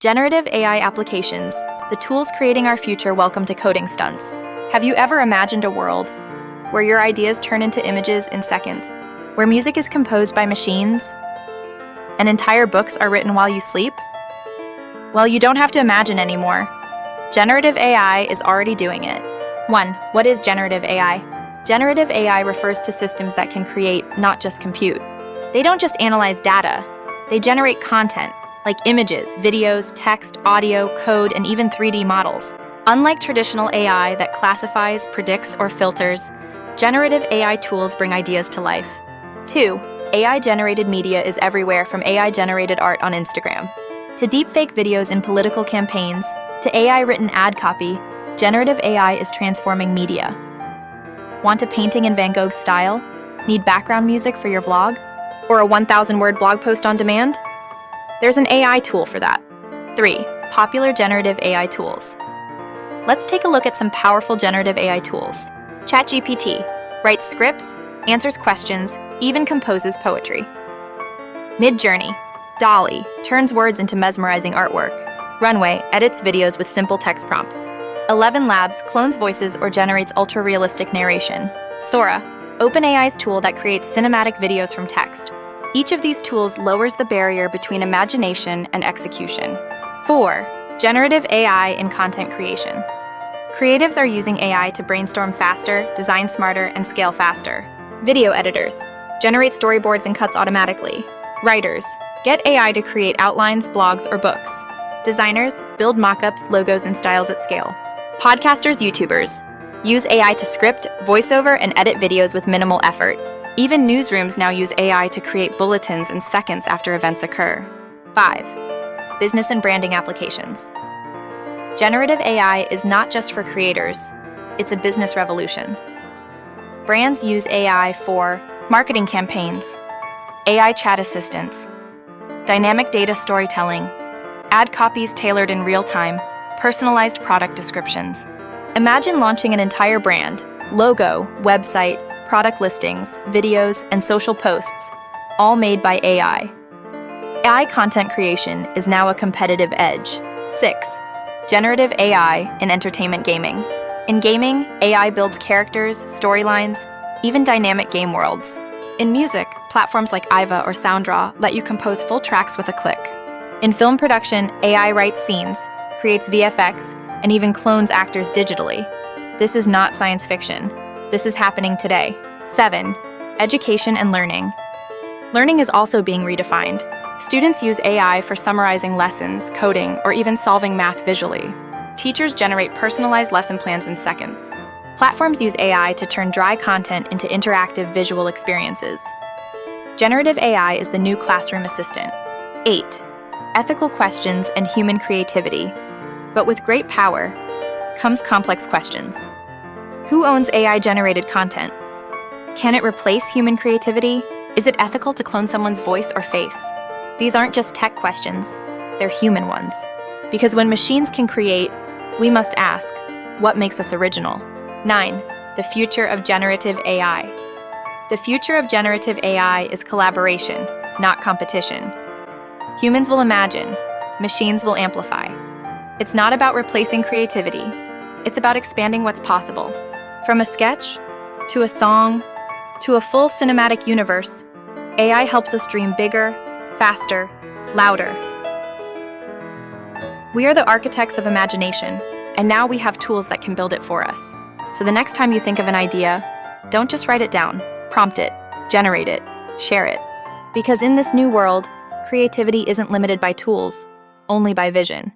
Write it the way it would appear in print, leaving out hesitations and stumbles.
Generative AI applications, the tools creating our future. Welcome to Coding Stunts. Have you ever imagined a world where your ideas turn into images in seconds, where music is composed by machines, and entire books are written while you sleep? Well, you don't have to imagine anymore. Generative AI is already doing it. 1. What is generative AI? Generative AI refers to systems that can create, not just compute. They don't just analyze data, they generate content, like images, videos, text, audio, code, and even 3D models. Unlike traditional AI that classifies, predicts, or filters, generative AI tools bring ideas to life. 2. AI-generated media is everywhere, from AI-generated art on Instagram to deepfake videos in political campaigns to AI-written ad copy. Generative AI is transforming media. Want a painting in Van Gogh's style? Need background music for your vlog? Or a 1,000-word blog post on demand? There's an AI tool for that. 3. Popular generative AI tools. Let's take a look at some powerful generative AI tools. ChatGPT writes scripts, answers questions, even composes poetry. MidJourney, DALL turns words into mesmerizing artwork. Runway edits videos with simple text prompts. ElevenLabs clones voices or generates ultra-realistic narration. Sora, OpenAI's tool that creates cinematic videos from text. Each of these tools lowers the barrier between imagination and execution. 4. Generative AI in content creation. Creatives are using AI to brainstorm faster, design smarter, and scale faster. Video editors generate storyboards and cuts automatically. Writers get AI to create outlines, blogs, or books. Designers build mockups, logos, and styles at scale. Podcasters, YouTubers use AI to script, voiceover, and edit videos with minimal effort. Even newsrooms now use AI to create bulletins in seconds after events occur. 5. Business and branding applications. Generative AI is not just for creators, it's a business revolution. Brands use AI for marketing campaigns, AI chat assistants, dynamic data storytelling, ad copies tailored in real time, personalized product descriptions. Imagine launching an entire brand, logo, website, product listings, videos, and social posts, all made by AI. AI content creation is now a competitive edge. 6. Generative AI in entertainment gaming. In gaming, AI builds characters, storylines, even dynamic game worlds. In music, platforms like AIVA or Soundraw let you compose full tracks with a click. In film production, AI writes scenes, creates VFX, and even clones actors digitally. This is not science fiction. This is happening today. 7. Education and learning. Learning is also being redefined. Students use AI for summarizing lessons, coding, or even solving math visually. Teachers generate personalized lesson plans in seconds. Platforms use AI to turn dry content into interactive visual experiences. Generative AI is the new classroom assistant. 8. Ethical questions and human creativity. But with great power comes complex questions. Who owns AI-generated content? Can it replace human creativity? Is it ethical to clone someone's voice or face? These aren't just tech questions, they're human ones. Because when machines can create, we must ask, what makes us original? 9. The future of generative AI. The future of generative AI is collaboration, not competition. Humans will imagine, machines will amplify. It's not about replacing creativity, it's about expanding what's possible. From a sketch, to a song, to a full cinematic universe, AI helps us dream bigger, faster, louder. We are the architects of imagination, and now we have tools that can build it for us. So the next time you think of an idea, don't just write it down, prompt it, generate it, share it. Because in this new world, creativity isn't limited by tools, only by vision.